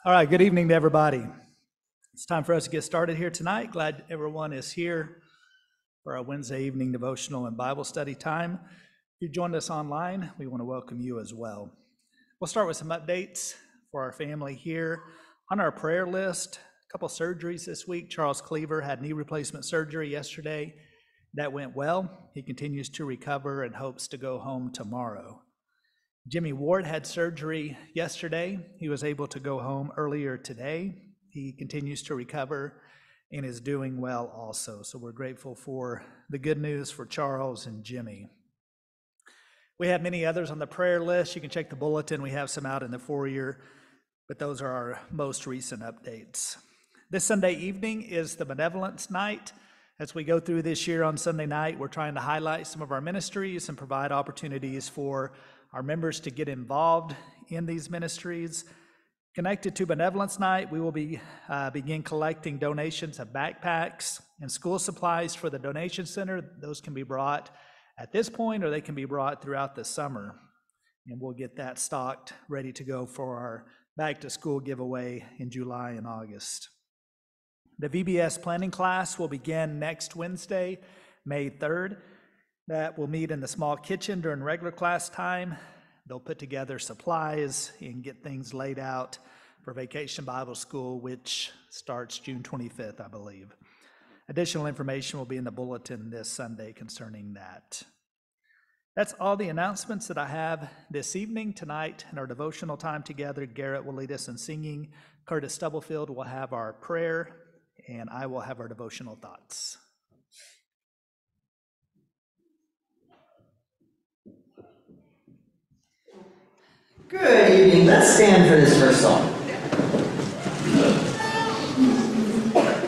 All right, good evening to everybody. It's time for us to get started here tonight. Glad everyone is here for our Wednesday evening devotional and Bible study time. If you joined us online, we want to welcome you as well. We'll start with some updates for our family here. On our prayer list, a couple surgeries this week. Charles Cleaver had knee replacement surgery yesterday. That went well. He continues to recover and hopes to go home tomorrow. Jimmy Ward had surgery yesterday. He was able to go home earlier today. He continues to recover and is doing well also. So we're grateful for the good news for Charles and Jimmy. We have many others on the prayer list. You can check the bulletin. We have some out in the foyer, but those are our most recent updates. This Sunday evening is the Benevolence Night. As we go through this year on Sunday night, we're trying to highlight some of our ministries and provide opportunities for our members to get involved in these ministries. Connected to Benevolence Night, we will begin collecting donations of backpacks and school supplies for the donation center. Those can be brought at this point, or they can be brought throughout the summer. And we'll get that stocked, ready to go for our back to school giveaway in July and August. The VBS planning class will begin next Wednesday, May 3rd. That will meet in the small kitchen during regular class time. They'll put together supplies and get things laid out for Vacation Bible School, which starts June 25th, I believe. Additional information will be in the bulletin this Sunday concerning that. That's all the announcements that I have this evening. Tonight in our devotional time together, Garrett will lead us in singing. Curtis Stubblefield will have our prayer, and I will have our devotional thoughts. Good evening. Let's stand for this first song.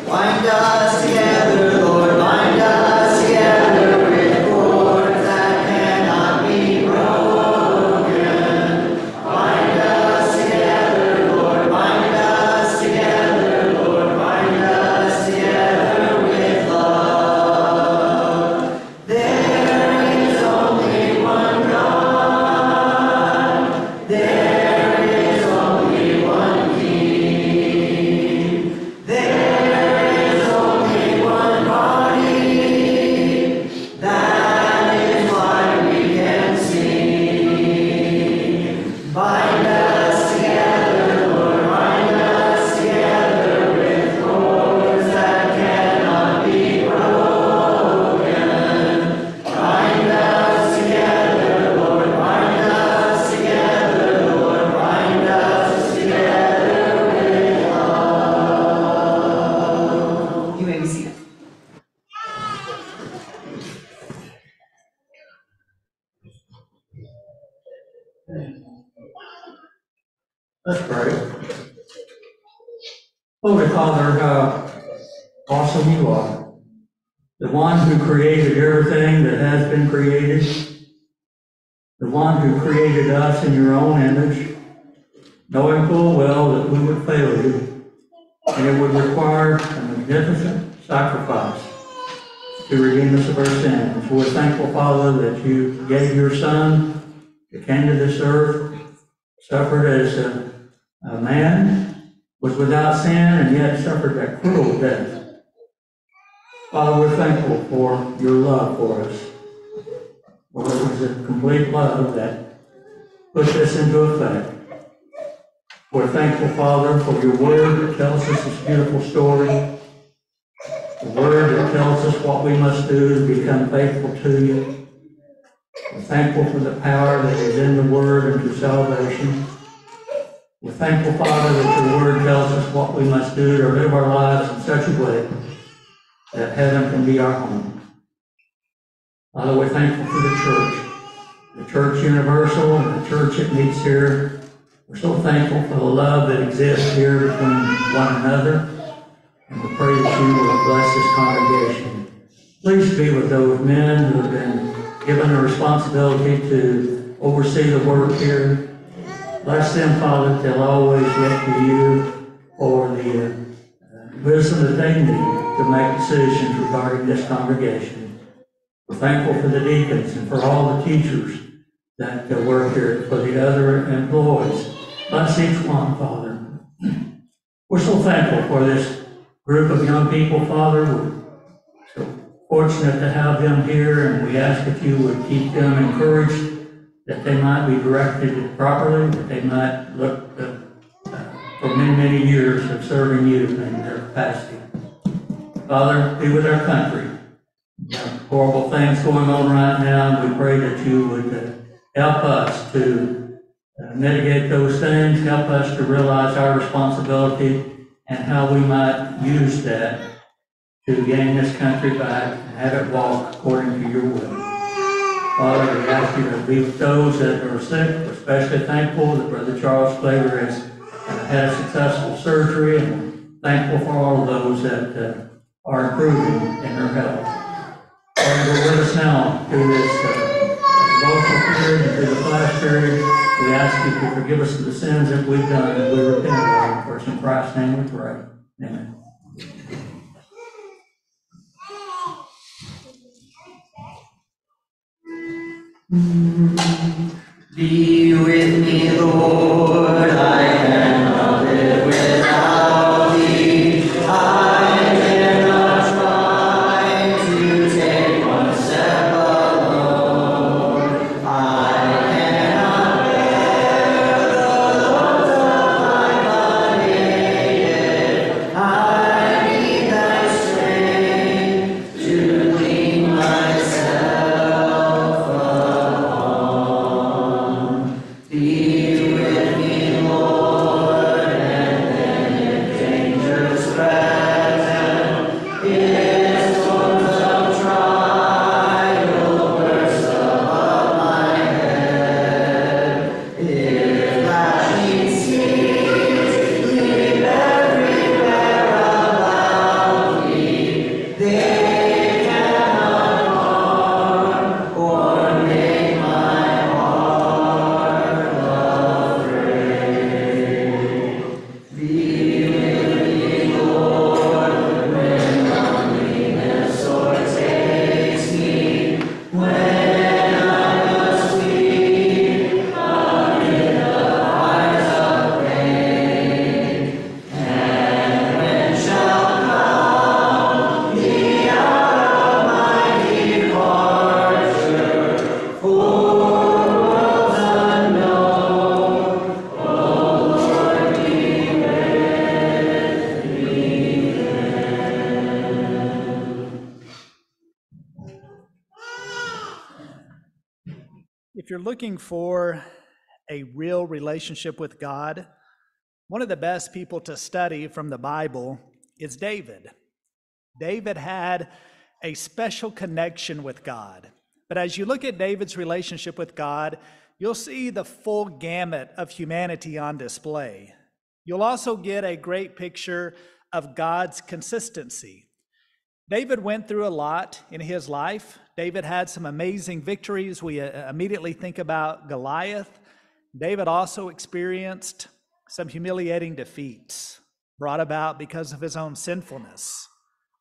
Bind us together, Lord, bind us together with cords that cannot be broken. Bind us together, Lord, bind us together, Lord, bind us together with love. There is only one God. There is only one King. There is only one body. That is why we can sing. Bind us together, Lord, bind us together with cords that cannot be broken. Bind us together, Lord, bind us together, Lord, bind us together with love. You may be seated. Let's pray. Holy Father, how awesome you are. The one who created everything that has been created. The one who created us in your own image, knowing full well that we would fail you, and it would require a magnificent sacrifice to redeem us of our sins. We're thankful, Father, that you gave your Son to came to this earth, suffered as a man, was without sin, and yet suffered that cruel death. Father, we're thankful for your love for us. For it was a complete love that put this into effect. We're thankful, Father, for your word that tells us this beautiful story. The word that tells us what we must do to become faithful to you. We're thankful for the power that is in the word unto salvation. We're thankful, Father, that your word tells us what we must do to live our lives in such a way that heaven can be our home. Father, we're thankful for the Church Universal, and the church that meets here. We're so thankful for the love that exists here between one another, and we pray that you will bless this congregation. Please be with those men who have been given the responsibility to oversee the work here. Bless them, Father, that they'll always look to you for the wisdom that they need to make decisions regarding this congregation. We're thankful for the deacons and for all the teachers that work here, for the other employees. Bless each one, Father. We're so thankful for this group of young people, Father. We're so fortunate to have them here, and we ask that you would keep them encouraged, that they might be directed properly, that they might look for many, many years of serving you in their capacity. Father, be with our country. Horrible things going on right now. We pray that you would help us to mitigate those things, help us to realize our responsibility and how we might use that to gain this country back and have it walk according to your will. Father, we ask you to be with those that are sick. We're especially thankful that Brother Charles Flavor has had a successful surgery, and thankful for all of those that are improving in their health. Lord, go with us now through this devotional period and through the class period. We ask you to forgive us of the sins that we've done, and we repent of them. For in Christ's name we pray. Amen. Be with me, Lord, I cannot live without thee. I cannot try to take one step alone. I cannot bear the load of my unaided. I need thy strength to lean myself upon. Be with me, Lord, and then if dangers threaten, if storms of trial burst above my head, if flashing seas leap everywhere about me, they cannot harm or make my heart afraid. Be with me, Lord, when loneliness o'ertakes me, when I must weep amid the fires of pain, and when shall come the hour of my departure for worlds unknown. O Lord, be with me If you're looking for a real relationship with God, one of the best people to study from the Bible is David. David had a special connection with God. But as you look at David's relationship with God, you'll see the full gamut of humanity on display. You'll also get a great picture of God's consistency. David went through a lot in his life. David had some amazing victories. We immediately think about Goliath. David also experienced some humiliating defeats brought about because of his own sinfulness.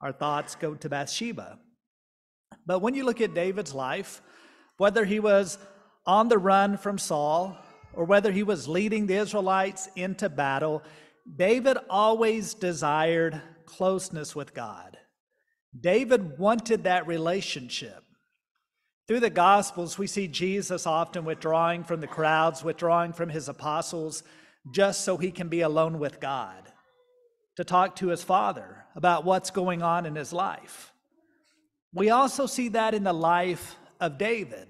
Our thoughts go to Bathsheba. But when you look at David's life, whether he was on the run from Saul or whether he was leading the Israelites into battle, David always desired closeness with God. David wanted that relationship. Through the Gospels, we see Jesus often withdrawing from the crowds, withdrawing from his apostles, just so he can be alone with God, to talk to his Father about what's going on in his life. We also see that in the life of David,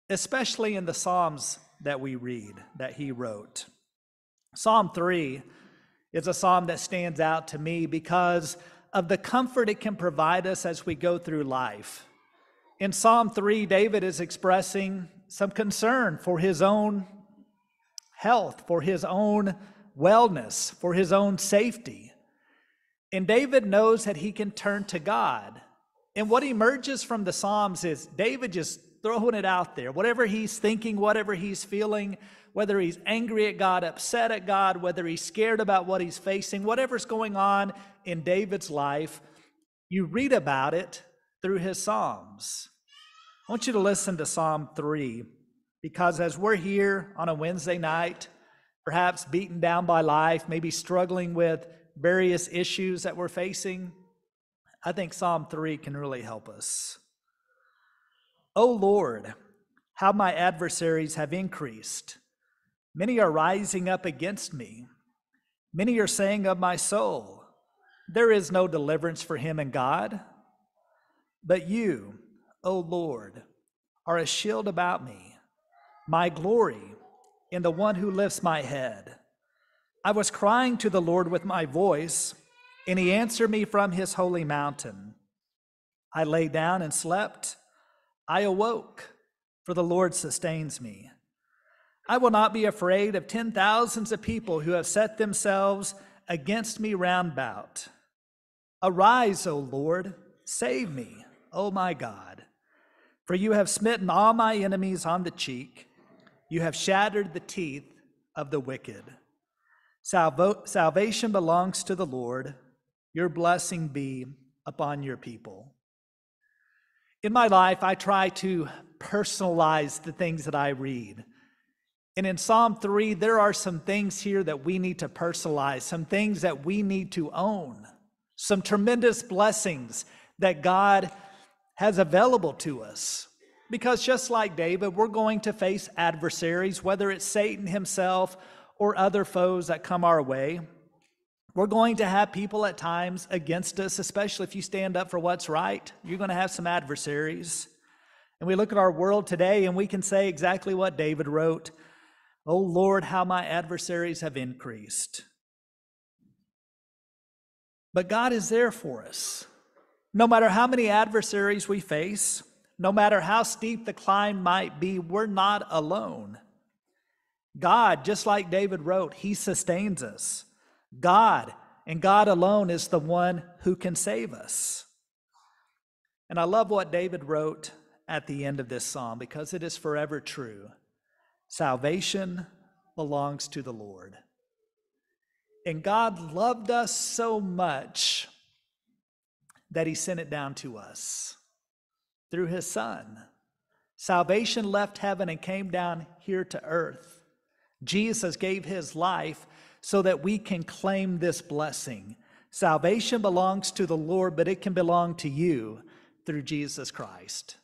especially in the Psalms that we read, that he wrote. Psalm 3 is a psalm that stands out to me because of the comfort it can provide us as we go through life. In Psalm 3, David is expressing some concern for his own health, for his own wellness, for his own safety. And David knows that he can turn to God. And what emerges from the Psalms is David just throwing it out there. Whatever he's thinking, whatever he's feeling, whether he's angry at God, upset at God, whether he's scared about what he's facing, whatever's going on in David's life, you read about it through his Psalms. I want you to listen to Psalm 3, because as we're here on a Wednesday night, perhaps beaten down by life, maybe struggling with various issues that we're facing, I think Psalm 3 can really help us. O Lord, how my adversaries have increased. Many are rising up against me. Many are saying of my soul, there is no deliverance for him in God. But you, O Lord, are a shield about me, my glory in the one who lifts my head. I was crying to the Lord with my voice, and he answered me from his holy mountain. I lay down and slept. I awoke, for the Lord sustains me. I will not be afraid of 10,000s of people who have set themselves against me round about. Arise, O Lord, save me, O my God. For you have smitten all my enemies on the cheek. You have shattered the teeth of the wicked. Salvation belongs to the Lord. Your blessing be upon your people. In my life, I try to personalize the things that I read. And in Psalm 3, there are some things here that we need to personalize, some things that we need to own, some tremendous blessings that God has available to us. Because just like David, we're going to face adversaries, whether it's Satan himself or other foes that come our way. We're going to have people at times against us, especially if you stand up for what's right. You're going to have some adversaries. And we look at our world today and we can say exactly what David wrote. O Lord, how my adversaries have increased. But God is there for us. No matter how many adversaries we face, no matter how steep the climb might be, we're not alone. God, just like David wrote, he sustains us. God, and God alone, is the one who can save us. And I love what David wrote at the end of this psalm because it is forever true. Salvation belongs to the Lord. And God loved us so much that he sent it down to us through his Son. Salvation left heaven and came down here to earth. Jesus gave his life so that we can claim this blessing. Salvation belongs to the Lord, but it can belong to you through Jesus Christ.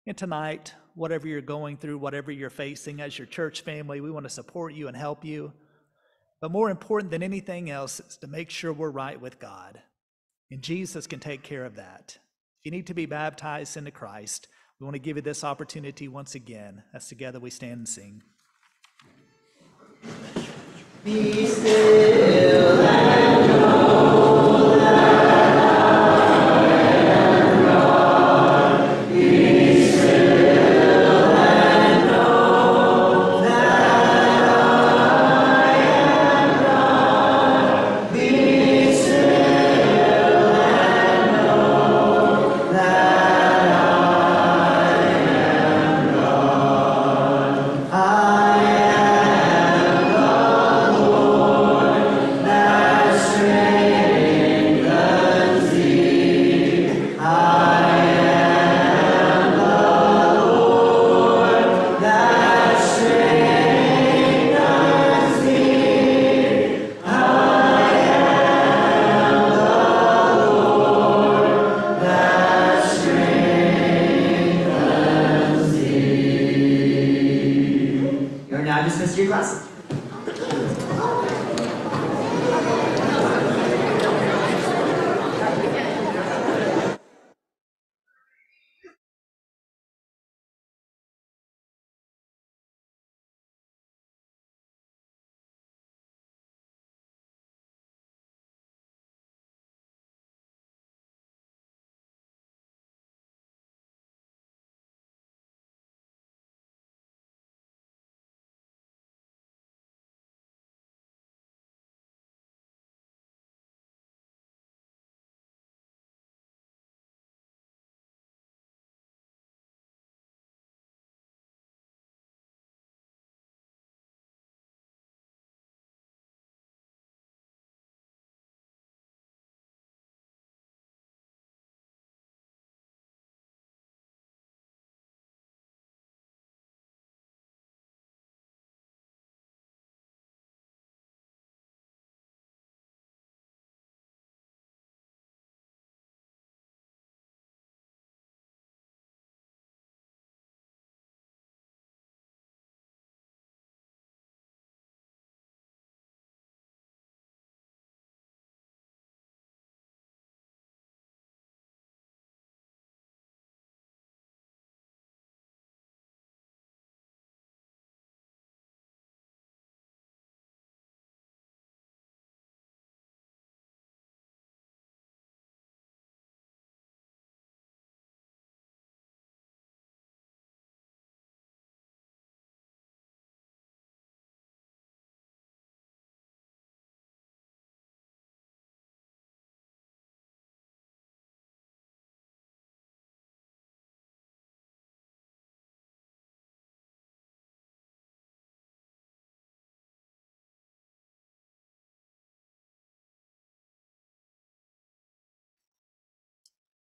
And tonight, whatever you're going through, whatever you're facing as your church family, we want to support you and help you. But more important than anything else is to make sure we're right with God. And Jesus can take care of that. If you need to be baptized into Christ, we want to give you this opportunity once again as together we stand and sing. Be still and know that I am God. Be still and know that I am God. Be still and know that I am God. I am the Lord.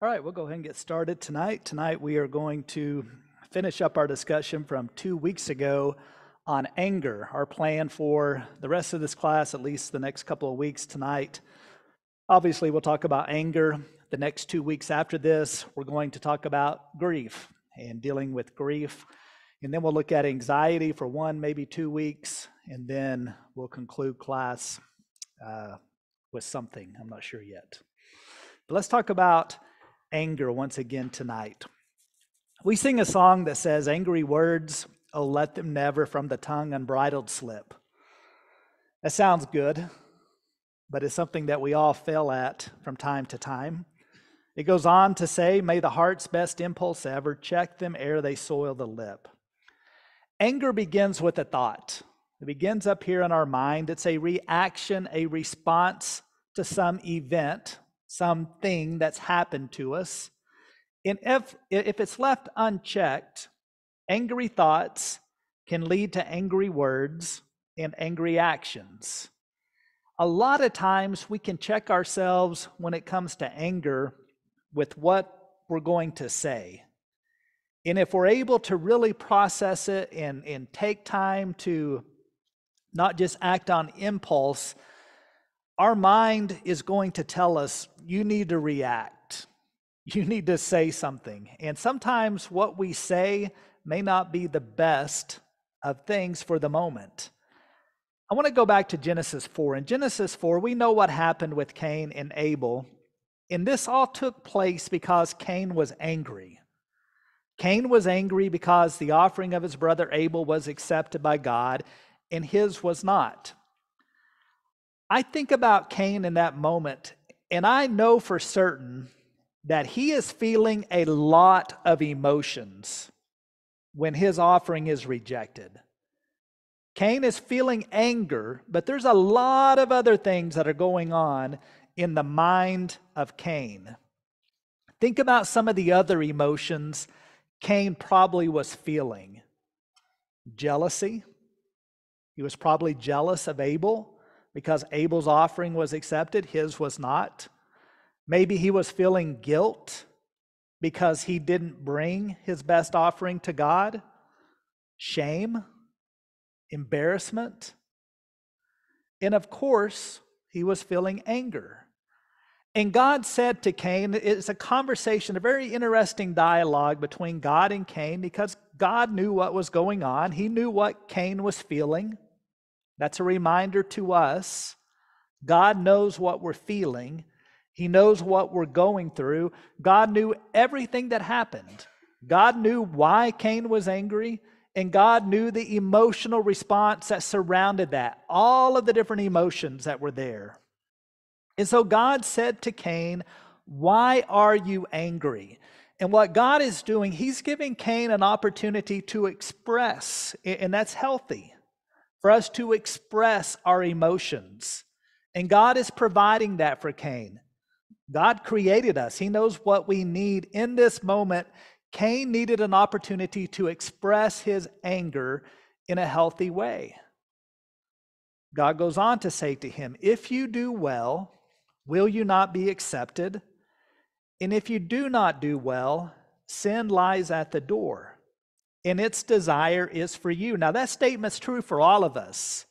All right, we'll go ahead and get started tonight. Tonight we are going to finish up our discussion from 2 weeks ago on anger. Our plan for the rest of this class, at least the next couple of weeks tonight. Obviously, we'll talk about anger. The next 2 weeks after this, we're going to talk about grief and dealing with grief. And then we'll look at anxiety for 1, maybe 2 weeks. And then we'll conclude class with something. I'm not sure yet. But let's talk about anger once again tonight. We sing a song that says, "Angry words, oh, let them never from the tongue unbridled slip." That sounds good, but it's something that we all fail at from time to time. It goes on to say, "May the heart's best impulse ever check them ere they soil the lip." Anger begins with a thought. It begins up here in our mind. It's a reaction, a response to some event, something that's happened to us. And if it's left unchecked, angry thoughts can lead to angry words and angry actions. A lot of times we can check ourselves when it comes to anger with what we're going to say. And if we're able to really process it and take time to not just act on impulse, our mind is going to tell us, you need to react. You need to say something. And sometimes what we say may not be the best of things for the moment. I want to go back to Genesis 4. In Genesis 4, we know what happened with Cain and Abel. And this all took place because Cain was angry. Cain was angry because the offering of his brother Abel was accepted by God, and his was not. I think about Cain in that moment, and I know for certain that he is feeling a lot of emotions when his offering is rejected. Cain is feeling anger, but there's a lot of other things that are going on in the mind of Cain. Think about some of the other emotions Cain probably was feeling. Jealousy. He was probably jealous of Abel because Abel's offering was accepted, his was not. Maybe he was feeling guilt because he didn't bring his best offering to God. Shame, embarrassment. And of course, he was feeling anger. And God said to Cain, it's a conversation, a very interesting dialogue between God and Cain, because God knew what was going on. He knew what Cain was feeling. That's a reminder to us. God knows what we're feeling. He knows what we're going through. God knew everything that happened. God knew why Cain was angry, and God knew the emotional response that surrounded that, all of the different emotions that were there. And so God said to Cain, "Why are you angry?" And what God is doing, he's giving Cain an opportunity to express, and that's healthy, for us to express our emotions. And God is providing that for Cain. God created us. He knows what we need in this moment. Cain needed an opportunity to express his anger in a healthy way. God goes on to say to him, "If you do well, will you not be accepted? And if you do not do well, sin lies at the door, and its desire is for you." Now that statement's true for all of us.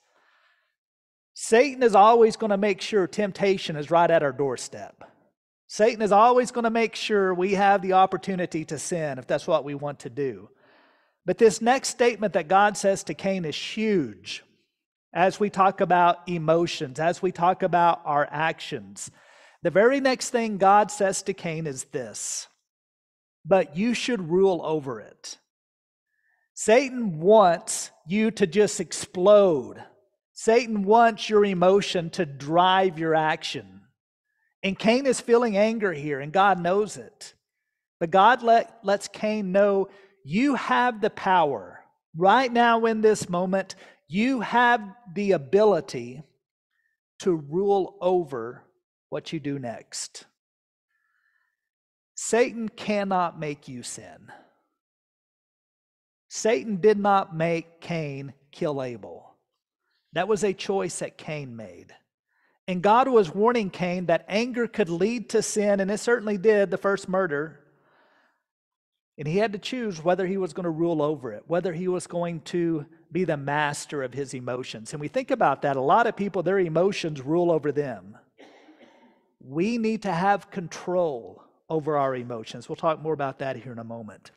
Satan is always going to make sure temptation is right at our doorstep. Satan is always going to make sure we have the opportunity to sin if that's what we want to do. But this next statement that God says to Cain is huge as we talk about emotions, as we talk about our actions. The very next thing God says to Cain is this: "But you should rule over it." Satan wants you to just explode. Satan wants your emotion to drive your action. And Cain is feeling anger here, and God knows it. But God lets Cain know, you have the power. Right now in this moment, you have the ability to rule over what you do next. Satan cannot make you sin. Satan did not make Cain kill Abel. That was a choice that Cain made. And God was warning Cain that anger could lead to sin, and it certainly did, the first murder. And he had to choose whether he was going to rule over it, whether he was going to be the master of his emotions. And we think about that. A lot of people, their emotions rule over them. We need to have control over our emotions. We'll talk more about that here in a moment.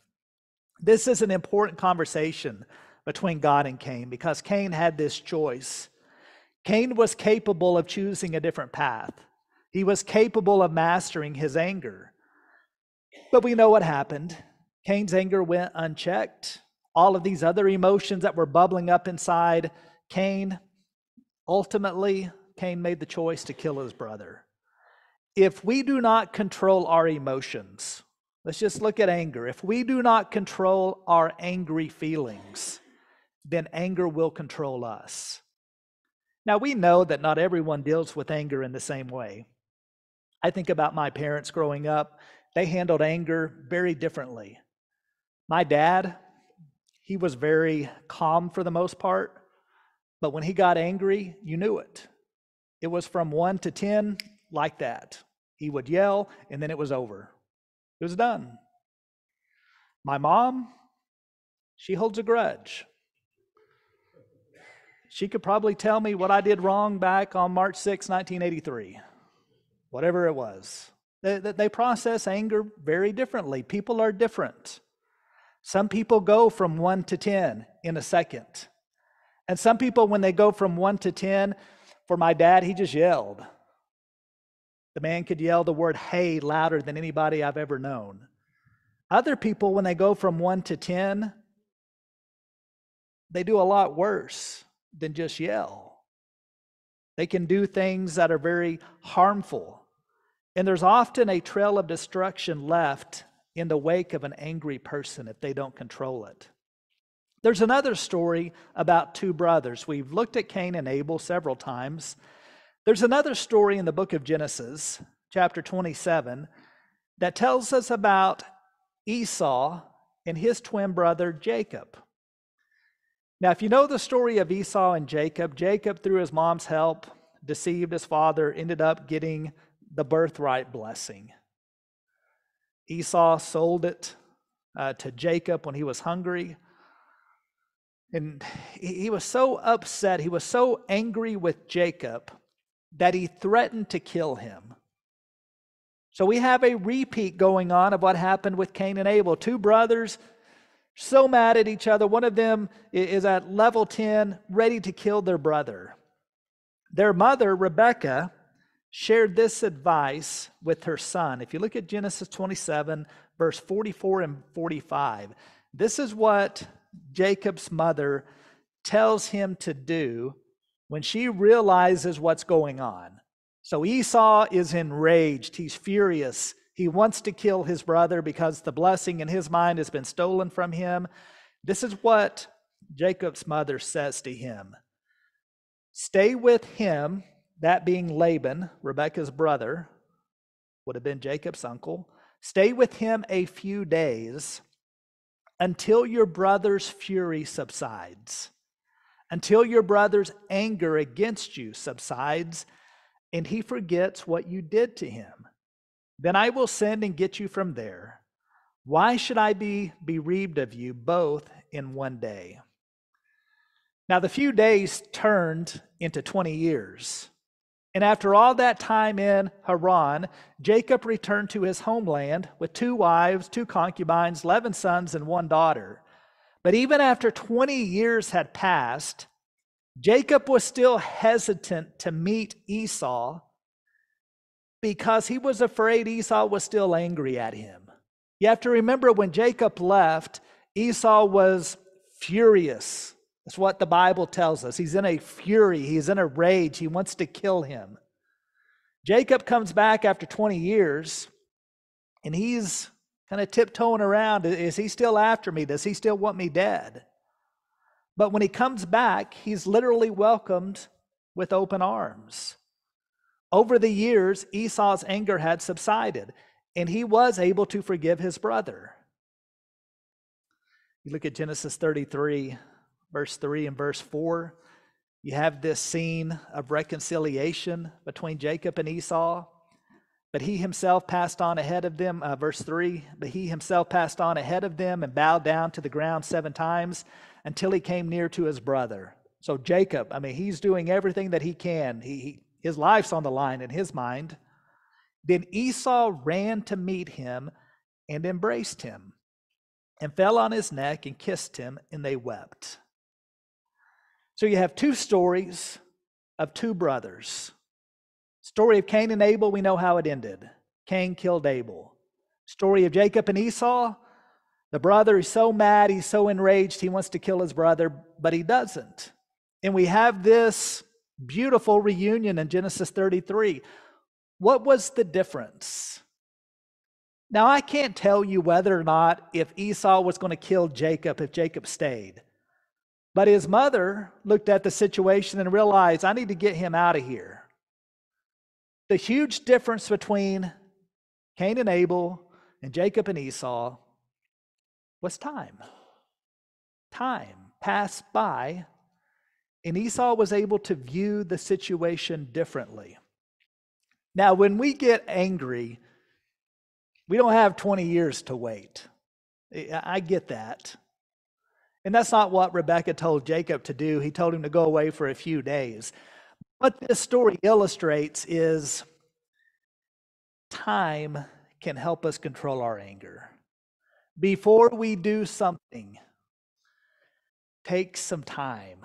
This is an important conversation between God and Cain because Cain had this choice. Cain was capable of choosing a different path. He was capable of mastering his anger. But we know what happened. Cain's anger went unchecked. All of these other emotions that were bubbling up inside Cain, ultimately, Cain made the choice to kill his brother. If we do not control our emotions, let's just look at anger. If we do not control our angry feelings, then anger will control us. Now, we know that not everyone deals with anger in the same way. I think about my parents growing up. They handled anger very differently. My dad, he was very calm for the most part, but when he got angry, you knew it. It was from 1 to 10, like that. He would yell, and then it was over. It was done. My mom, she holds a grudge. She could probably tell me what I did wrong back on March 6, 1983, whatever it was. They process anger very differently. People are different. Some people go from 1 to 10 in a second. And some people, when they go from 1 to 10, for my dad, he just yelled. The man could yell the word hey louder than anybody I've ever known. Other people, when they go from 1 to 10, they do a lot worse than just yell. They can do things that are very harmful. And there's often a trail of destruction left in the wake of an angry person if they don't control it. There's another story about two brothers. We've looked at Cain and Abel several times. There's another story in the book of Genesis, chapter 27, that tells us about Esau and his twin brother Jacob. Now, if you know the story of Esau and Jacob, Jacob, through his mom's help, deceived his father, ended up getting the birthright blessing. Esau sold it to Jacob when he was hungry. And he was so upset, he was so angry with Jacob that he threatened to kill him. So we have a repeat going on of what happened with Cain and Abel. Two brothers so mad at each other. One of them is at level 10, ready to kill their brother. Their mother, Rebekah, shared this advice with her son. If you look at Genesis 27, verse 44 and 45, this is what Jacob's mother tells him to do when she realizes what's going on. So Esau is enraged. He's furious. He wants to kill his brother because the blessing in his mind has been stolen from him. This is what Jacob's mother says to him. Stay with him, that being Laban, Rebekah's brother, would have been Jacob's uncle. Stay with him a few days until your brother's fury subsides, until your brother's anger against you subsides, and he forgets what you did to him. Then I will send and get you from there. Why should I be bereaved of you both in one day? Now the few days turned into 20 years. And after all that time in Haran, Jacob returned to his homeland with 2 wives, 2 concubines, 11 sons, and 1 daughter. But even after 20 years had passed, Jacob was still hesitant to meet Esau because he was afraid Esau was still angry at him. You have to remember when Jacob left, Esau was furious. That's what the Bible tells us. He's in a fury. He's in a rage. He wants to kill him. Jacob comes back after 20 years, and he's kind of tiptoeing around. Is he still after me? Does he still want me dead? But when he comes back, he's literally welcomed with open arms. Over the years, Esau's anger had subsided, and he was able to forgive his brother. You look at Genesis 33, verse 3 and verse 4. You have this scene of reconciliation between Jacob and Esau. But he himself passed on ahead of them, verse 3, but he himself passed on ahead of them and bowed down to the ground 7 times until he came near to his brother. So Jacob, he's doing everything that he can. His life's on the line in his mind. Then Esau ran to meet him and embraced him and fell on his neck and kissed him, and they wept. So you have 2 stories of 2 brothers. Story of Cain and Abel, we know how it ended. Cain killed Abel. Story of Jacob and Esau, the brother is so mad, he's so enraged, he wants to kill his brother, but he doesn't. And we have this beautiful reunion in Genesis 33. What was the difference? Now, I can't tell you whether or not if Esau was going to kill Jacob if Jacob stayed. But his mother looked at the situation and realized, I need to get him out of here. The huge difference between Cain and Abel and Jacob and Esau was time. Time passed by, and Esau was able to view the situation differently. Now, when we get angry, we don't have 20 years to wait. I get that. And that's not what Rebekah told Jacob to do. He told him to go away for a few days. What this story illustrates is time can help us control our anger. Before we do something, take some time,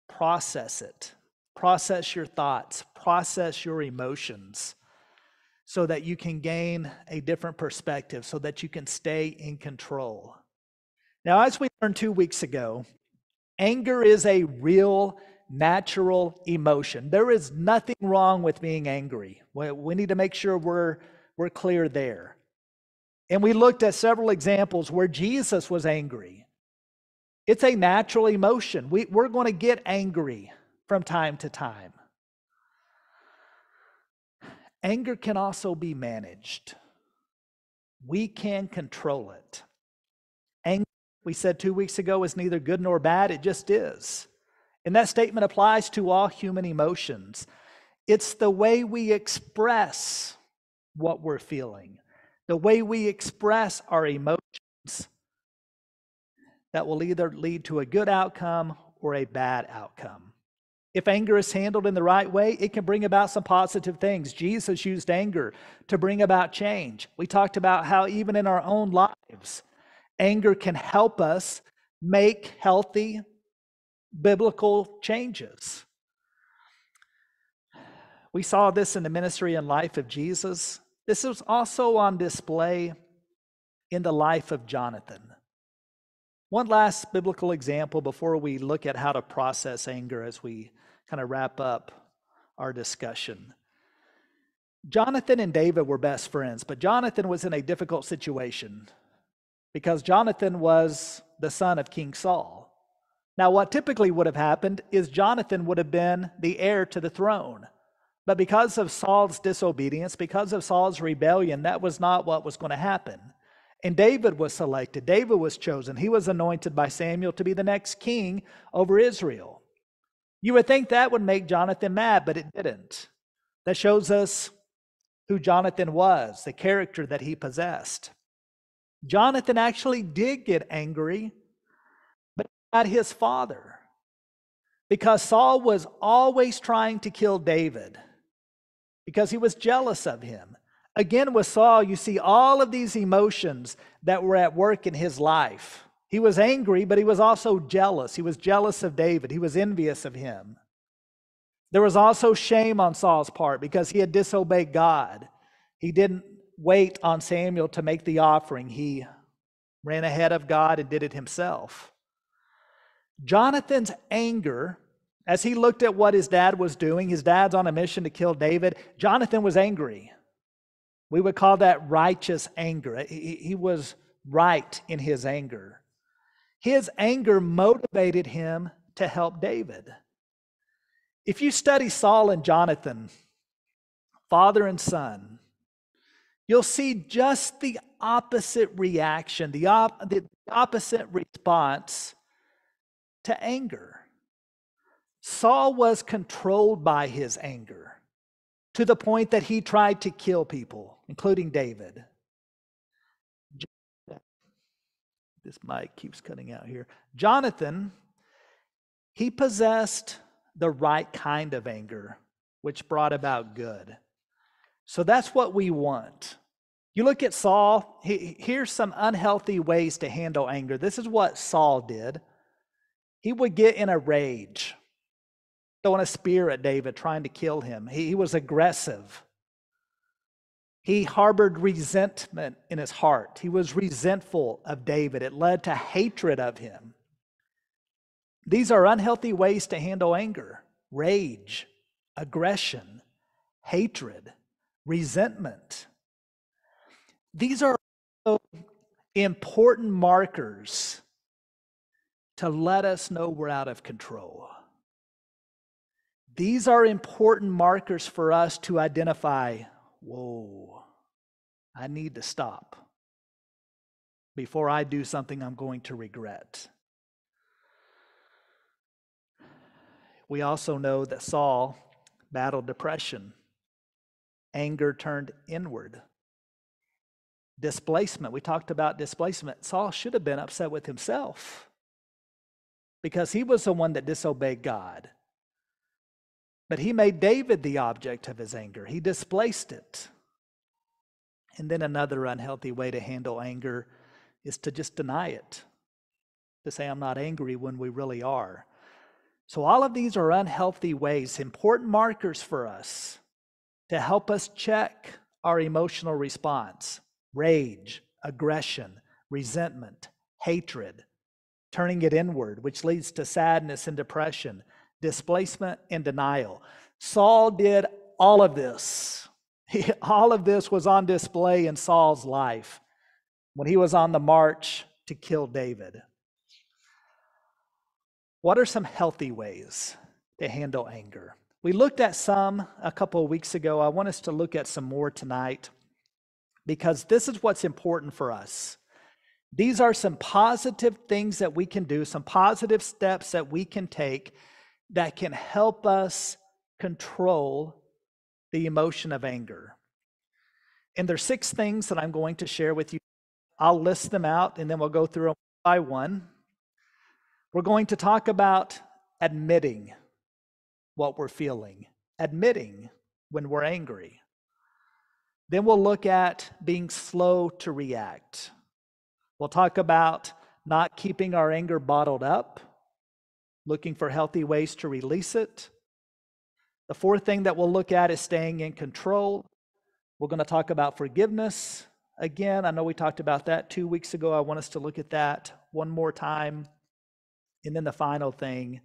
process it, process your thoughts, process your emotions so that you can gain a different perspective, so that you can stay in control. Now, as we learned 2 weeks ago, anger is a real natural emotion. There is nothing wrong with being angry. We need to make sure we're clear there. And we looked at several examples where Jesus was angry. It's a natural emotion. We're going to get angry from time to time. Anger can also be managed. We can control it. Anger, we said 2 weeks ago, is neither good nor bad. It just is. And that statement applies to all human emotions. It's the way we express what we're feeling, the way we express our emotions that will either lead to a good outcome or a bad outcome. If anger is handled in the right way, it can bring about some positive things. Jesus used anger to bring about change. We talked about how even in our own lives, anger can help us make healthy biblical changes. We saw this in the ministry and life of Jesus. This was also on display in the life of Jonathan. One last biblical example before we look at how to process anger as we kind of wrap up our discussion. Jonathan and David were best friends, but Jonathan was in a difficult situation because Jonathan was the son of King Saul. Now, what typically would have happened is Jonathan would have been the heir to the throne. But because of Saul's disobedience, because of Saul's rebellion, that was not what was going to happen. And David was selected. David was chosen. He was anointed by Samuel to be the next king over Israel. You would think that would make Jonathan mad, but it didn't. That shows us who Jonathan was, the character that he possessed. Jonathan actually did get angry, but at his father, because Saul was always trying to kill David because he was jealous of him. Again, with Saul, you see all of these emotions that were at work in his life. He was angry, but he was also jealous. He was jealous of David. He was envious of him. There was also shame on Saul's part because he had disobeyed God. He didn't wait on Samuel to make the offering. He ran ahead of God and did it himself. Jonathan's anger, as he looked at what his dad was doing, his dad's on a mission to kill David, Jonathan was angry. We would call that righteous anger. He was right in his anger. His anger motivated him to help David. If you study Saul and Jonathan, father and son, you'll see just the opposite reaction, the opposite response to anger. Saul was controlled by his anger to the point that he tried to kill people, including David. This mic keeps cutting out here. Jonathan, he possessed the right kind of anger, which brought about good. So that's what we want. You look at Saul, here's some unhealthy ways to handle anger. This is what Saul did. He would get in a rage, throwing a spear at David, trying to kill him. He was aggressive. He harbored resentment in his heart. He was resentful of David. It led to hatred of him. These are unhealthy ways to handle anger: rage, aggression, hatred, resentment. These are important markers to let us know we're out of control. These are important markers for us to identify, whoa, I need to stop before I do something I'm going to regret. We also know that Saul battled depression. Anger turned inward. Displacement. We talked about displacement. Saul should have been upset with himself because he was the one that disobeyed God. But he made David the object of his anger. He displaced it. And then another unhealthy way to handle anger is to just deny it, to say, I'm not angry when we really are. So all of these are unhealthy ways, important markers for us to help us check our emotional response: rage, aggression, resentment, hatred, turning it inward, which leads to sadness and depression, displacement and denial. Saul did all of this. All of this was on display in Saul's life when he was on the march to kill David. What are some healthy ways to handle anger? We looked at some a couple of weeks ago. I want us to look at some more tonight because this is what's important for us. These are some positive things that we can do, some positive steps that we can take that can help us control the emotion of anger. And there's 6 things that I'm going to share with you. I'll list them out and then we'll go through them one by one. We're going to talk about admitting what we're feeling, admitting when we're angry. Then we'll look at being slow to react. We'll talk about not keeping our anger bottled up, looking for healthy ways to release it. The 4th thing that we'll look at is staying in control. We're going to talk about forgiveness. Again, I know we talked about that 2 weeks ago. I want us to look at that one more time. And then the final thing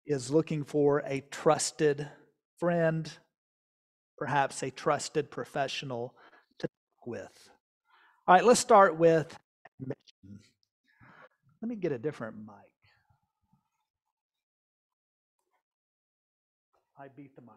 is looking for a trusted friend, perhaps a trusted professional to talk with. All right, let's start with admission. Let me get a different mic. I beat the mic.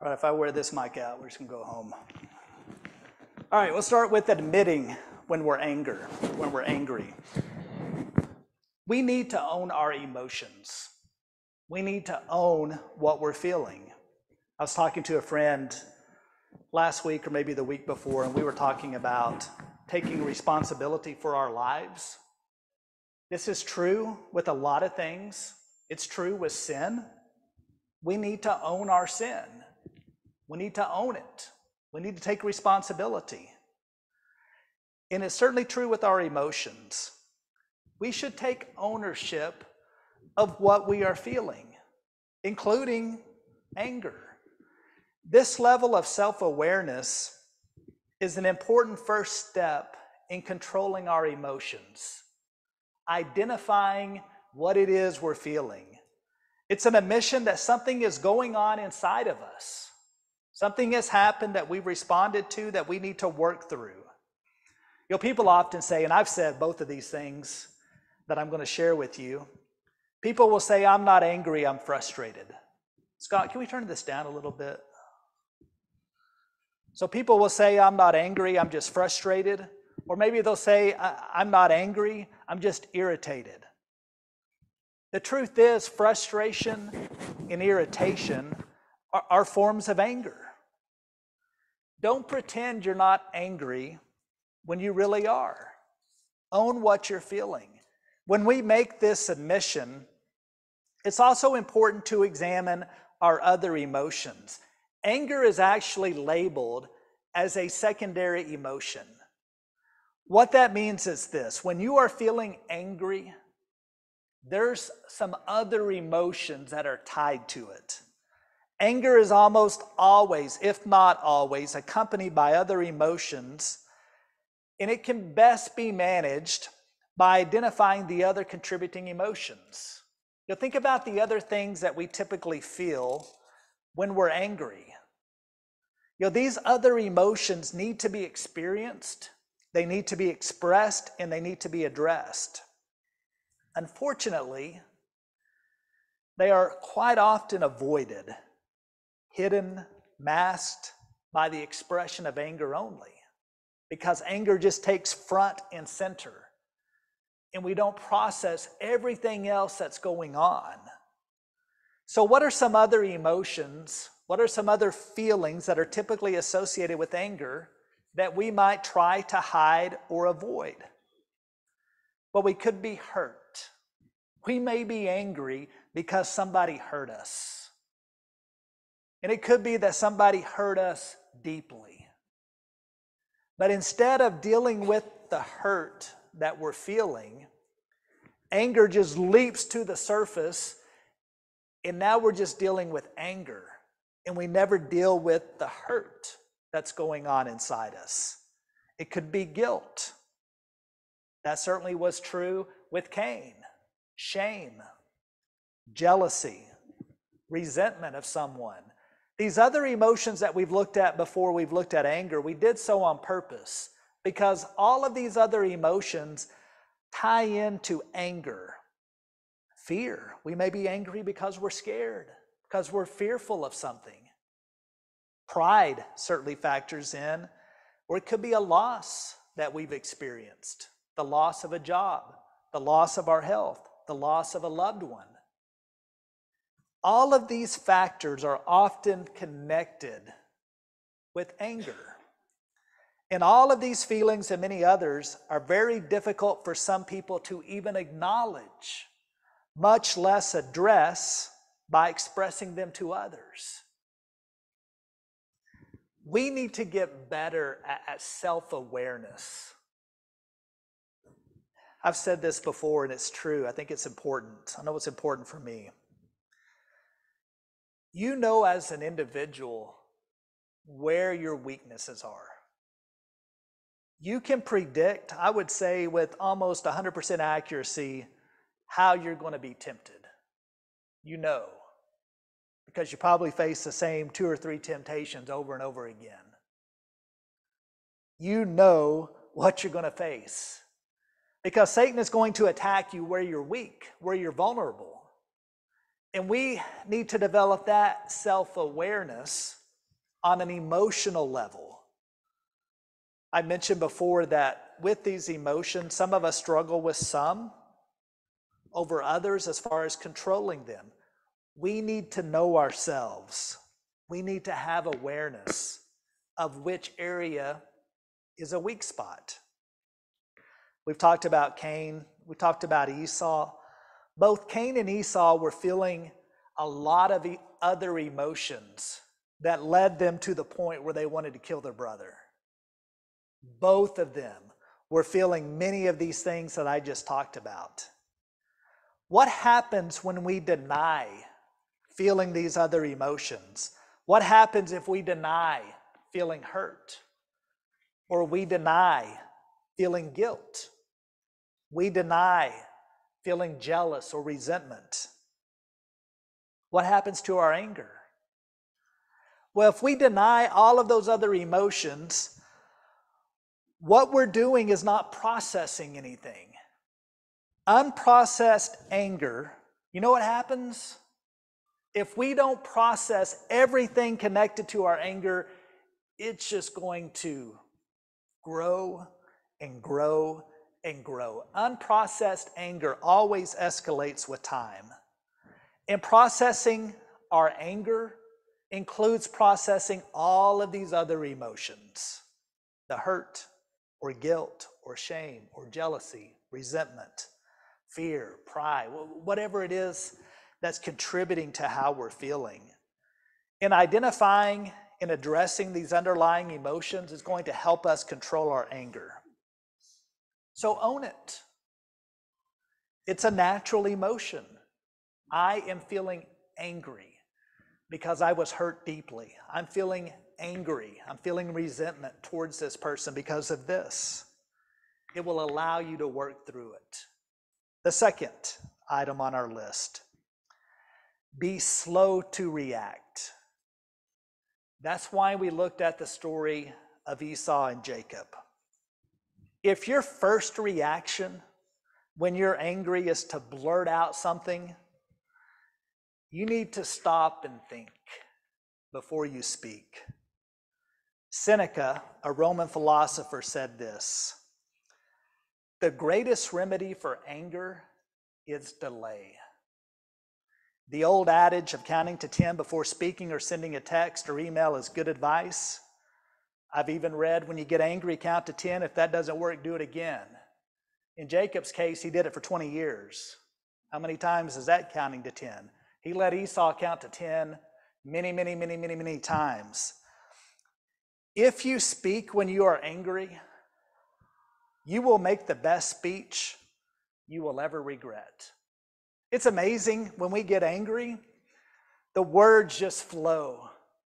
All right, if I wear this mic out, we're just gonna go home. All right, we'll start with admitting when we're angry. We need to own our emotions. We need to own what we're feeling. I was talking to a friend last week or maybe the week before, and we were talking about taking responsibility for our lives. This is true with a lot of things. It's true with sin. We need to own our sin. We need to own it. We need to take responsibility. And it's certainly true with our emotions. We should take ownership of what we are feeling, including anger. This level of self-awareness is an important first step in controlling our emotions, identifying what it is we're feeling. It's an admission that something is going on inside of us. Something has happened that we've responded to that we need to work through. People often say, and I've said both of these things that I'm going to share with you. People will say, I'm not angry, I'm frustrated. Scott, can we turn this down a little bit? So people will say, I'm not angry, I'm just frustrated. Or maybe they'll say, I'm not angry, I'm just irritated. The truth is, frustration and irritation are forms of anger. Don't pretend you're not angry when you really are. Own what you're feeling. When we make this admission, it's also important to examine our other emotions. Anger is actually labeled as a secondary emotion. What that means is this: when you are feeling angry, there's some other emotions that are tied to it. Anger is almost always, if not always, accompanied by other emotions, and it can best be managed by identifying the other contributing emotions. Think about the other things that we typically feel when we're angry. These other emotions need to be experienced, they need to be expressed, and they need to be addressed. Unfortunately, they are quite often avoided, hidden, masked by the expression of anger only, because anger just takes front and center, and we don't process everything else that's going on. So what are some other emotions? What are some other feelings that are typically associated with anger that we might try to hide or avoid? Well, we could be hurt. We may be angry because somebody hurt us. And it could be that somebody hurt us deeply. But instead of dealing with the hurt that we're feeling, anger just leaps to the surface, and now we're just dealing with anger, and we never deal with the hurt that's going on inside us. It could be guilt. That certainly was true with Cain. Shame, jealousy, resentment of someone. These other emotions that we've looked at before we've looked at anger, we did so on purpose because all of these other emotions tie into anger. Fear. We may be angry because we're scared, because we're fearful of something. Pride certainly factors in, or it could be a loss that we've experienced. The loss of a job, the loss of our health, the loss of a loved one. All of these factors are often connected with anger. And all of these feelings and many others are very difficult for some people to even acknowledge, much less address by expressing them to others. We need to get better at self-awareness. I've said this before, and it's true. I think it's important. I know it's important for me. You know as an individual where your weaknesses are. You can predict, I would say with almost 100% accuracy, how you're going to be tempted. You know, because you probably face the same 2 or 3 temptations over and over again. You know what you're going to face. Because Satan is going to attack you where you're weak, where you're vulnerable. And we need to develop that self-awareness on an emotional level. I mentioned before that with these emotions, some of us struggle with some over others as far as controlling them. We need to know ourselves. We need to have awareness of which area is a weak spot. We've talked about Cain. We talked about Esau. Both Cain and Esau were feeling a lot of other emotions that led them to the point where they wanted to kill their brother. Both of them were feeling many of these things that I just talked about. What happens when we deny feeling these other emotions? What happens if we deny feeling hurt? Or we deny feeling guilt? We deny feeling jealous or resentment? What happens to our anger? Well, if we deny all of those other emotions, what we're doing is not processing anything. Unprocessed anger, you know what happens? If we don't process everything connected to our anger, it's just going to grow and grow and grow. Unprocessed anger always escalates with time. And processing our anger includes processing all of these other emotions: the hurt or guilt or shame or jealousy, resentment, fear, pride, whatever it is that's contributing to how we're feeling. And identifying and addressing these underlying emotions is going to help us control our anger. So own it. It's a natural emotion. I am feeling angry because I was hurt deeply. I'm feeling angry. I'm feeling resentment towards this person because of this. It will allow you to work through it. The second item on our list: be slow to react. That's why we looked at the story of Esau and Jacob. If your first reaction when you're angry is to blurt out something, you need to stop and think before you speak. Seneca, a Roman philosopher, said this: "The greatest remedy for anger is delay." The old adage of counting to 10 before speaking or sending a text or email is good advice. I've even read, when you get angry, count to 10. If that doesn't work, do it again. In Jacob's case, he did it for 20 years. How many times is that counting to 10? He let Esau count to 10 many times. If you speak when you are angry, you will make the best speech you will ever regret. It's amazing when we get angry, the words just flow,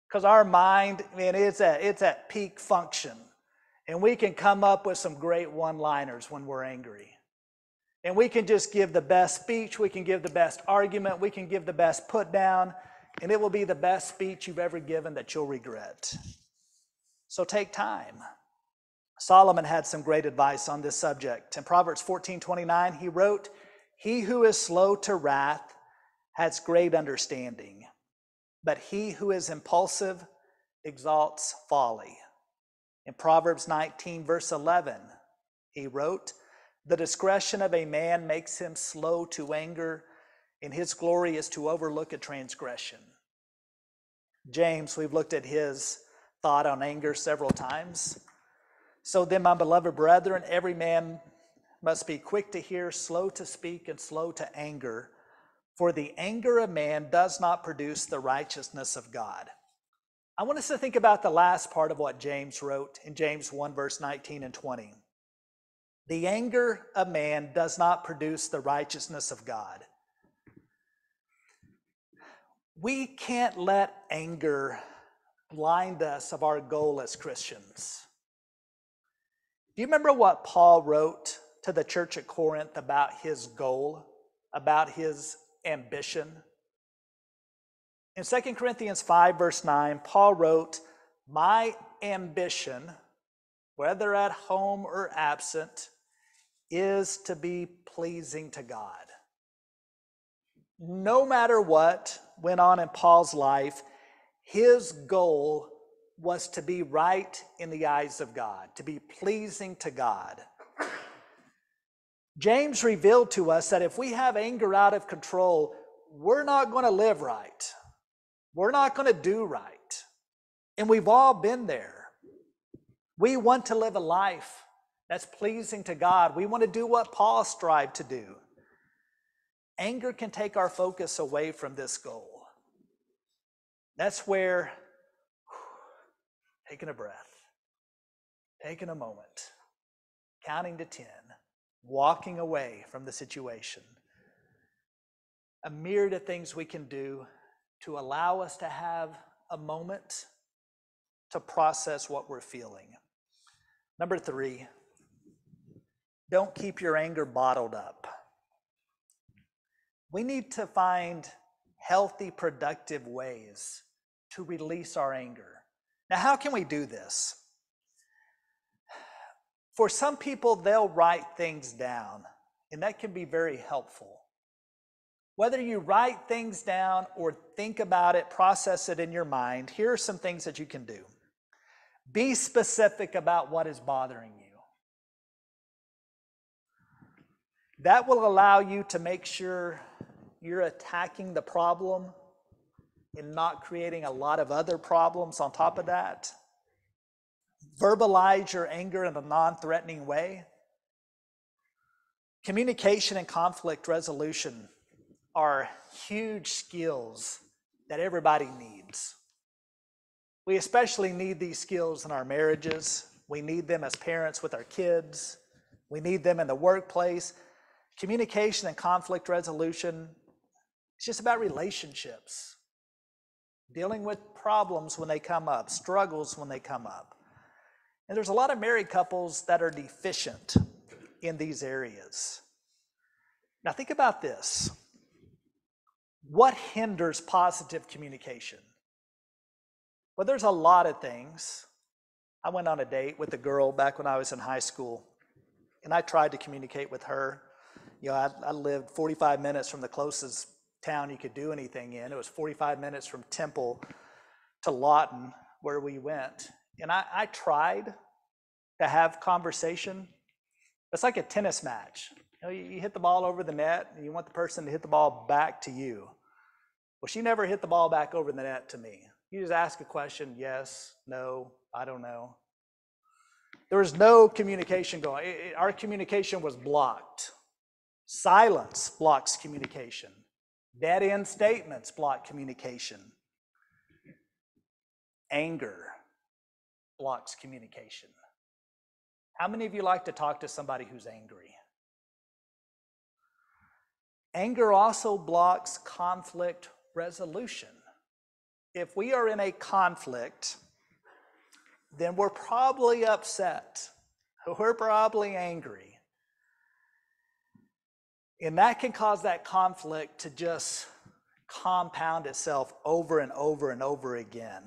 because our mind, man, it's at peak function. And we can come up with some great one-liners when we're angry. And we can just give the best speech, we can give the best argument, we can give the best put down, and it will be the best speech you've ever given that you'll regret. So take time. Solomon had some great advice on this subject. In Proverbs 14:29, he wrote, "He who is slow to wrath has great understanding, but he who is impulsive exalts folly." In Proverbs 19, verse 11, he wrote, "The discretion of a man makes him slow to anger, and his glory is to overlook a transgression." James, we've looked at his thought on anger several times. "So then, my beloved brethren, every man must be quick to hear, slow to speak, and slow to anger, for the anger of man does not produce the righteousness of God." I want us to think about the last part of what James wrote in James 1, verse 19 and 20. The anger of man does not produce the righteousness of God. We can't let anger blind us of our goal as Christians. Do you remember what Paul wrote to the church at Corinth about his goal, about his ambition? In 2 Corinthians 5, verse 9, Paul wrote, "My ambition, whether at home or absent, is to be pleasing to God." No matter what went on in Paul's life, his goal was to be right in the eyes of God, to be pleasing to God. James revealed to us that if we have anger out of control, we're not going to live right. We're not going to do right. And we've all been there. We want to live a life that's pleasing to God. We want to do what Paul strived to do. Anger can take our focus away from this goal. That's where, taking a breath, taking a moment, counting to 10, walking away from the situation. A myriad of things we can do to allow us to have a moment to process what we're feeling. Number 3, don't keep your anger bottled up. We need to find healthy, productive ways to release our anger. Now, how can we do this? For some people, they'll write things down, and that can be very helpful. Whether you write things down or think about it, process it in your mind, here are some things that you can do. Be specific about what is bothering you. That will allow you to make sure you're attacking the problem and not creating a lot of other problems on top of that. Verbalize your anger in a non-threatening way. Communication and conflict resolution are huge skills that everybody needs. We especially need these skills in our marriages. We need them as parents with our kids. We need them in the workplace. Communication and conflict resolution, it's just about relationships. Dealing with problems when they come up, struggles when they come up. And there's a lot of married couples that are deficient in these areas. Now think about this. What hinders positive communication? Well, there's a lot of things. I went on a date with a girl back when I was in high school, and I tried to communicate with her. You know, I lived 45 minutes from the closest town you could do anything in. It was 45 minutes from Temple to Lawton, where we went. And I tried to have conversation. It's like a tennis match. You know, you hit the ball over the net, and you want the person to hit the ball back to you. Well, she never hit the ball back over the net to me. You just ask a question, yes, no, I don't know. There was no communication going. Our communication was blocked. Silence blocks communication. Dead-end statements block communication. Anger blocks communication. How many of you like to talk to somebody who's angry? Anger also blocks conflict resolution. If we are in a conflict, then we're probably upset. We're probably angry. And that can cause that conflict to just compound itself over and over and over again.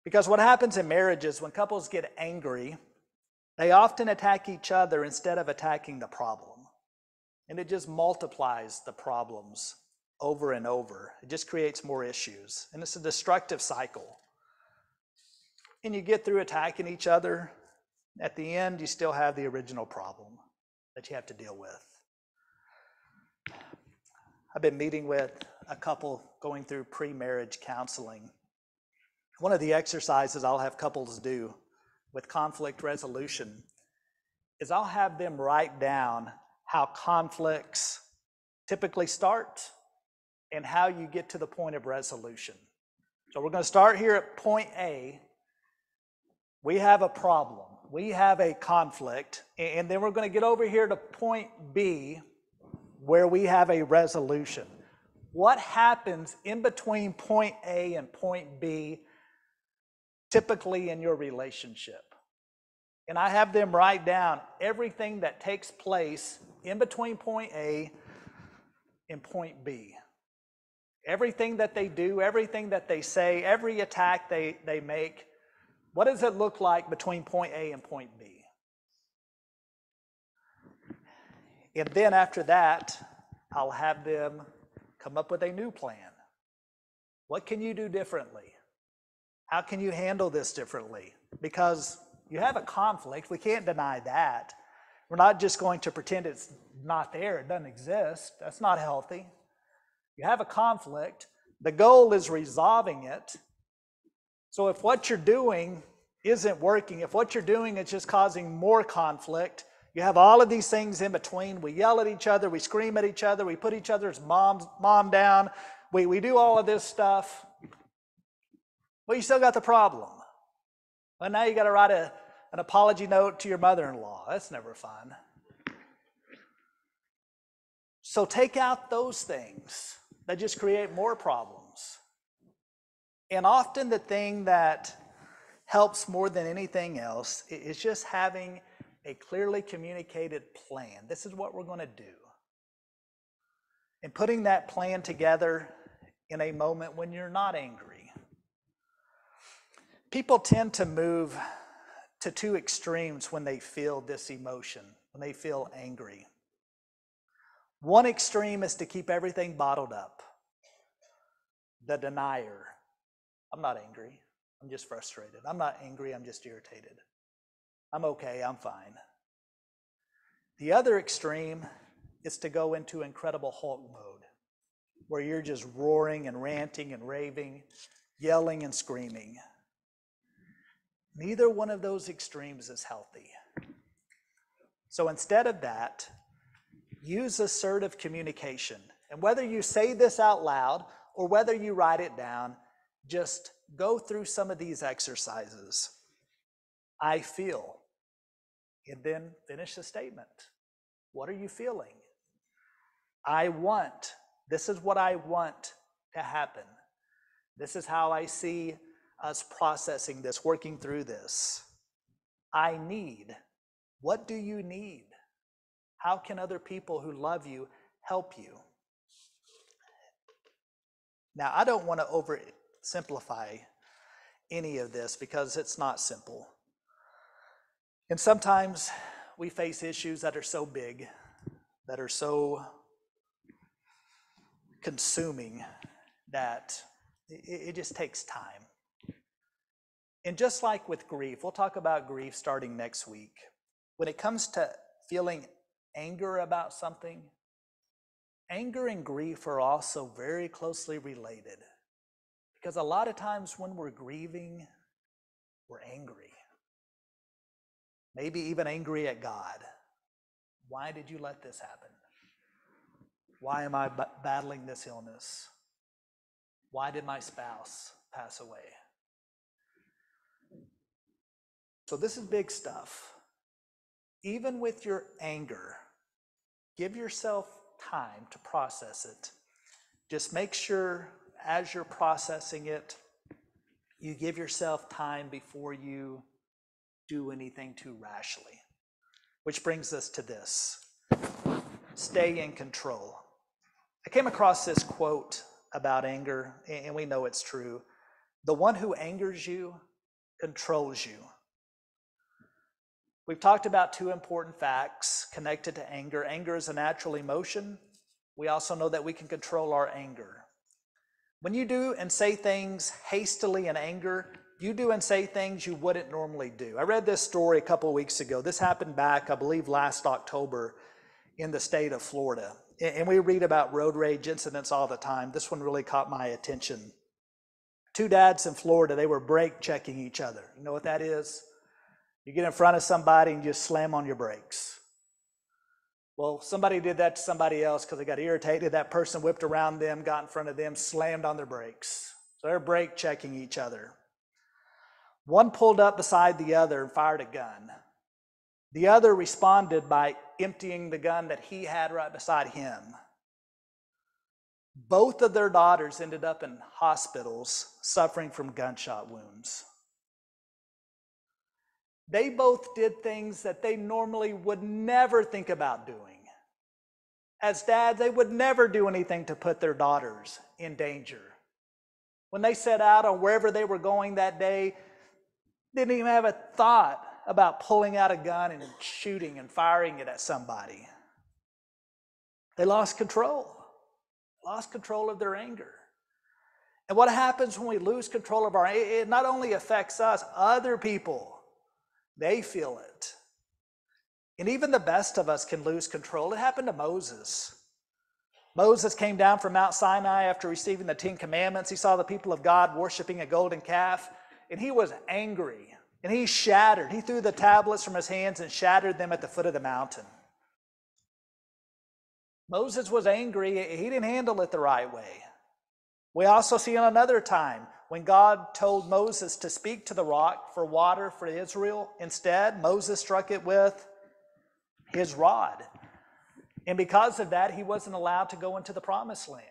Because what happens in marriages, when couples get angry, they often attack each other instead of attacking the problem. And it just multiplies the problems over and over. It just creates more issues. And it's a destructive cycle. And you get through attacking each other. At the end, you still have the original problem that you have to deal with. I've been meeting with a couple going through pre-marriage counseling. One of the exercises I'll have couples do with conflict resolution is I'll have them write down how conflicts typically start and how you get to the point of resolution. So we're going to start here at point A. We have a problem. We have a conflict. And then we're going to get over here to point B, where we have a resolution. What happens in between point A and point B typically in your relationship? And I have them write down everything that takes place in between point A and point B. Everything that they do, everything that they say, every attack they make, what does it look like between point A and point B? And then after that, I'll have them come up with a new plan. What can you do differently? How can you handle this differently? Because you have a conflict. We can't deny that. We're not just going to pretend it's not there. It doesn't exist. That's not healthy. You have a conflict. The goal is resolving it. So if what you're doing isn't working, if what you're doing is just causing more conflict, you have all of these things in between. We yell at each other. We scream at each other. We put each other's mom down. We do all of this stuff. Well, you still got the problem. Well, now you got to write an apology note to your mother-in-law. That's never fun. So take out those things that just create more problems. And often the thing that helps more than anything else is just having a clearly communicated plan. This is what we're going to do. And putting that plan together in a moment when you're not angry, People tend to move to two extremes when they feel this emotion, when they feel angry. One extreme is to keep everything bottled up. The denier. I'm not angry. I'm just frustrated. I'm not angry. I'm just irritated. I'm okay. I'm fine. The other extreme is to go into incredible Hulk mode, where you're just roaring and ranting and raving, yelling and screaming. Neither one of those extremes is healthy. So instead of that, use assertive communication. And whether you say this out loud or whether you write it down, just go through some of these exercises. I feel. And then finish the statement. What are you feeling? I want. This is what I want to happen. This is how I see us processing this, working through this. I need. What do you need? How can other people who love you help you? Now, I don't want to oversimplify any of this because it's not simple. And sometimes we face issues that are so big, that are so consuming, that it just takes time. And just like with grief, we'll talk about grief starting next week. When it comes to feeling anger about something, anger and grief are also very closely related. Because a lot of times when we're grieving, we're angry. Maybe even angry at God. Why did you let this happen? Why am I battling this illness? Why did my spouse pass away? So this is big stuff. Even with your anger, give yourself time to process it. Just make sure as you're processing it, you give yourself time before you do anything too rashly. Which brings us to this. Stay in control. I came across this quote about anger, and we know it's true. The one who angers you controls you. We've talked about two important facts connected to anger. Anger is a natural emotion. We also know that we can control our anger. When you do and say things hastily in anger, you do and say things you wouldn't normally do. I read this story a couple of weeks ago. This happened back, I believe, last October in the state of Florida. And we read about road rage incidents all the time. This one really caught my attention. Two dads in Florida, they were brake checking each other. You know what that is? You get in front of somebody and you just slam on your brakes. Well, somebody did that to somebody else because they got irritated. That person whipped around them, got in front of them, slammed on their brakes. So they're brake checking each other. One pulled up beside the other and fired a gun. The other responded by emptying the gun that he had right beside him. Both of their daughters ended up in hospitals suffering from gunshot wounds. They both did things that they normally would never think about doing. As dads, they would never do anything to put their daughters in danger. When they set out on wherever they were going that day, didn't even have a thought about pulling out a gun and shooting and firing it at somebody. They lost control of their anger. And what happens when we lose control of our anger? It not only affects us, other people. They feel it. And even the best of us can lose control. It happened to Moses. Moses came down from Mount Sinai after receiving the 10 Commandments. He saw the people of God worshiping a golden calf, and he was angry. And he shattered. He threw the tablets from his hands and shattered them at the foot of the mountain. Moses was angry. He didn't handle it the right way. We also see on another time when God told Moses to speak to the rock for water for Israel. Instead, Moses struck it with his rod. And because of that, he wasn't allowed to go into the promised land.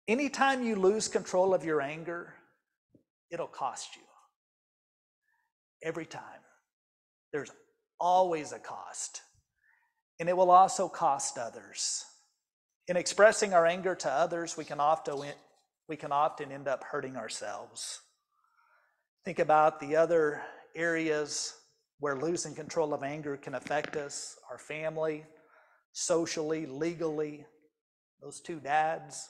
Anytime you lose control of your anger, it'll cost you. Every time. There's always a cost. And it will also cost others. In expressing our anger to others, we can often end up hurting ourselves. Think about the other areas where losing control of anger can affect us, our family, socially, legally. Those two dads,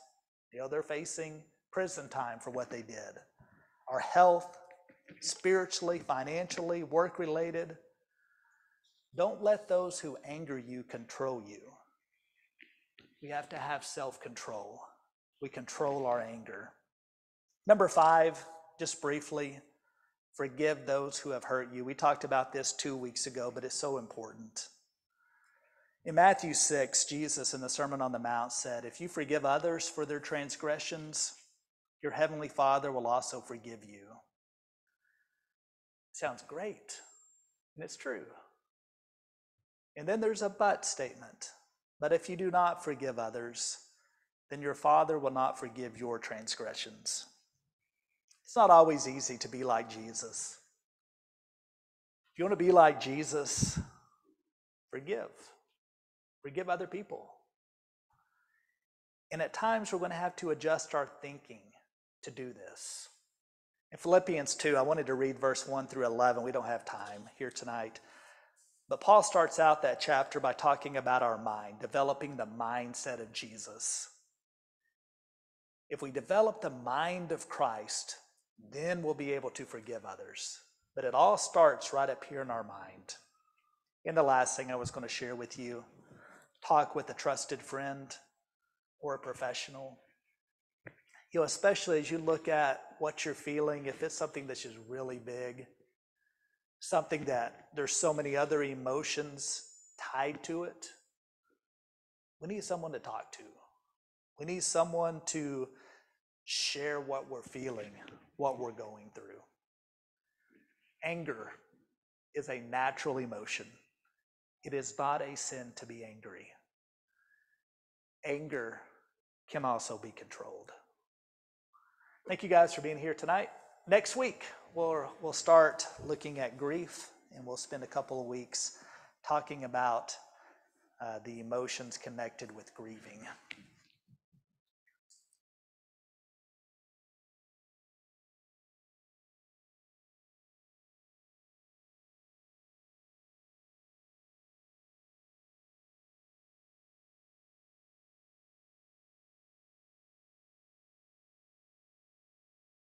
they're facing prison time for what they did. Our health, spiritually, financially, work-related. Don't let those who anger you control you. We have to have self-control. We control our anger. Number 5, just briefly, forgive those who have hurt you. We talked about this 2 weeks ago, but it's so important. In Matthew 6, Jesus in the Sermon on the Mount said, if you forgive others for their transgressions, your heavenly Father will also forgive you. Sounds great, and it's true. And then there's a but statement. But if you do not forgive others, then your Father will not forgive your transgressions. It's not always easy to be like Jesus. If you want to be like Jesus, forgive. Forgive other people. And at times we're going to have to adjust our thinking to do this. In Philippians 2, I wanted to read verse 1 through 11. We don't have time here tonight. But Paul starts out that chapter by talking about our mind, developing the mindset of Jesus. If we develop the mind of Christ, then we'll be able to forgive others. But it all starts right up here in our mind. And the last thing I was going to share with you, talk with a trusted friend or a professional. Especially as you look at what you're feeling, if it's something that's just really big, something that there's so many other emotions tied to it, we need someone to talk to. We need someone to share what we're feeling, what we're going through. Anger is a natural emotion. It is not a sin to be angry. Anger can also be controlled. Thank you guys for being here tonight. Next week, we'll start looking at grief, and we'll spend a couple of weeks talking about the emotions connected with grieving.